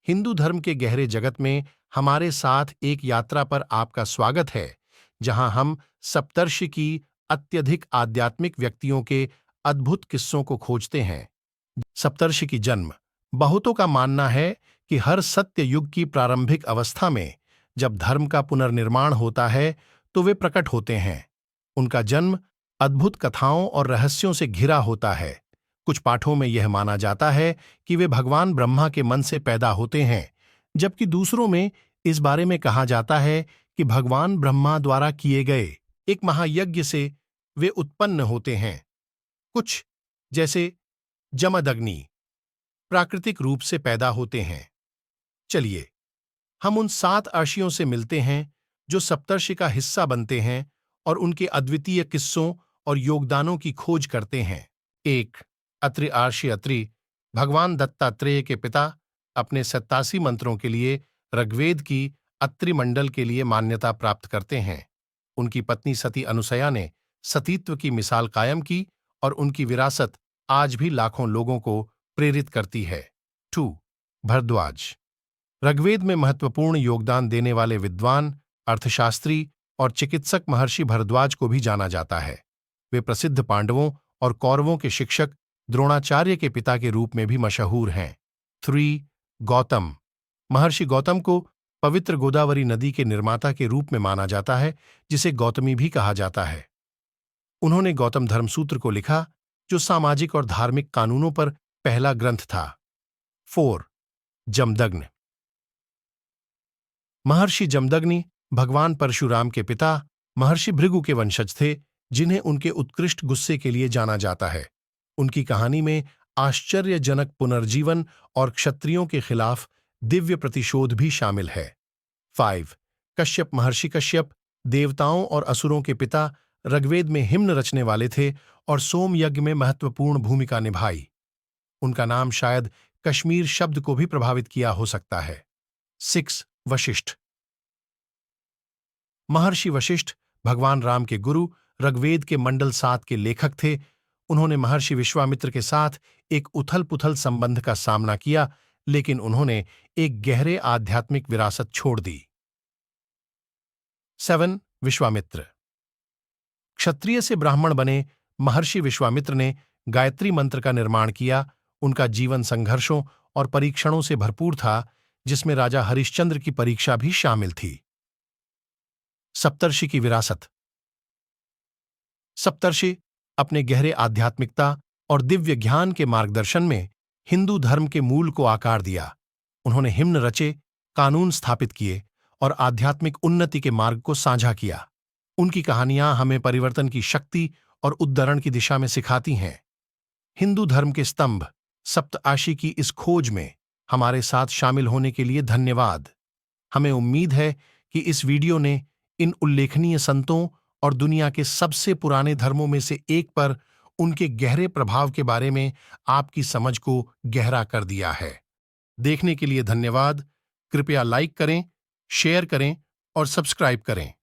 हिंदू धर्म के गहरे जगत में हमारे साथ एक यात्रा पर आपका स्वागत है, जहां हम सप्तर्षि की अत्यधिक आध्यात्मिक व्यक्तियों के अद्भुत किस्सों को खोजते हैं। सप्तर्षि की जन्म। बहुतों का मानना है कि हर सत्य युग की प्रारंभिक अवस्था में जब धर्म का पुनर्निर्माण होता है तो वे प्रकट होते हैं। उनका जन्म अद्भुत कथाओं और रहस्यों से घिरा होता है। कुछ पाठों में यह माना जाता है कि वे भगवान ब्रह्मा के मन से पैदा होते हैं, जबकि दूसरों में इस बारे में कहा जाता है कि भगवान ब्रह्मा द्वारा किए गए एक महायज्ञ से वे उत्पन्न होते हैं। कुछ, जैसे जमदग्नि, प्राकृतिक रूप से पैदा होते हैं। चलिए हम उन 7 अर्षियों से मिलते हैं जो सप्तर्षि का हिस्सा बनते हैं और उनके अद्वितीय किस्सों और योगदानों की खोज करते हैं। 1. अत्रि अर्षि। अत्रि भगवान दत्तात्रेय के पिता अपने 87 मंत्रों के लिए ऋग्वेद की अत्रि मंडल के लिए मान्यता प्राप्त करते हैं। उनकी पत्नी सती अनुसया ने सतीत्व की मिसाल कायम की और उनकी विरासत आज भी लाखों लोगों को प्रेरित करती है। 2. भरद्वाज ऋग्वेद में महत्वपूर्ण योगदान देने वाले विद्वान, अर्थशास्त्री और चिकित्सक महर्षि भरद्वाज को भी जाना जाता है। वे प्रसिद्ध पांडवों और कौरवों के शिक्षक द्रोणाचार्य के पिता के रूप में भी मशहूर हैं। 3. गौतम महर्षि गौतम को पवित्र गोदावरी नदी के निर्माता के रूप में माना जाता है, जिसे गौतमी भी कहा जाता है। उन्होंने गौतम धर्मसूत्र को लिखा, जो सामाजिक और धार्मिक कानूनों पर पहला ग्रंथ था। 4. जमदग्नि महर्षि जमदग्नि भगवान परशुराम के पिता महर्षि भृगु के वंशज थे, जिन्हें उनके उत्कृष्ट गुस्से के लिए जाना जाता है। उनकी कहानी में आश्चर्यजनक पुनर्जीवन और क्षत्रियों के खिलाफ दिव्य प्रतिशोध भी शामिल है। 5. कश्यप महर्षि कश्यप देवताओं और असुरों के पिता ऋग्वेद में हिम्न रचने वाले थे और सोम यज्ञ में महत्वपूर्ण भूमिका निभाई। उनका नाम शायद कश्मीर शब्द को भी प्रभावित किया हो सकता है। 6. वशिष्ठ महर्षि वशिष्ठ भगवान राम के गुरु, ऋग्वेद के मंडल 7 के लेखक थे। उन्होंने महर्षि विश्वामित्र के साथ एक उथल-पुथल संबंध का सामना किया, लेकिन उन्होंने एक गहरे आध्यात्मिक विरासत छोड़ दी। 7. विश्वामित्र क्षत्रिय से ब्राह्मण बने महर्षि विश्वामित्र ने गायत्री मंत्र का निर्माण किया। उनका जीवन संघर्षों और परीक्षणों से भरपूर था, जिसमें राजा हरिश्चंद्र की परीक्षा भी शामिल थी। सप्तर्षि की विरासत। सप्तर्षि अपने गहरे आध्यात्मिकता और दिव्य ज्ञान के मार्गदर्शन में हिंदू धर्म के मूल को आकार दिया। उन्होंने हिम्न रचे, कानून स्थापित किए और आध्यात्मिक उन्नति के मार्ग को साझा किया। उनकी कहानियां हमें परिवर्तन की शक्ति और उद्धरण की दिशा में सिखाती हैं। हिंदू धर्म के स्तंभ सप्तर्षि की इस खोज में हमारे साथ शामिल होने के लिए धन्यवाद। हमें उम्मीद है कि इस वीडियो ने इन उल्लेखनीय संतों और दुनिया के सबसे पुराने धर्मों में से एक पर उनके गहरे प्रभाव के बारे में आपकी समझ को गहरा कर दिया है। देखने के लिए धन्यवाद। कृपया लाइक करें, शेयर करें और सब्सक्राइब करें।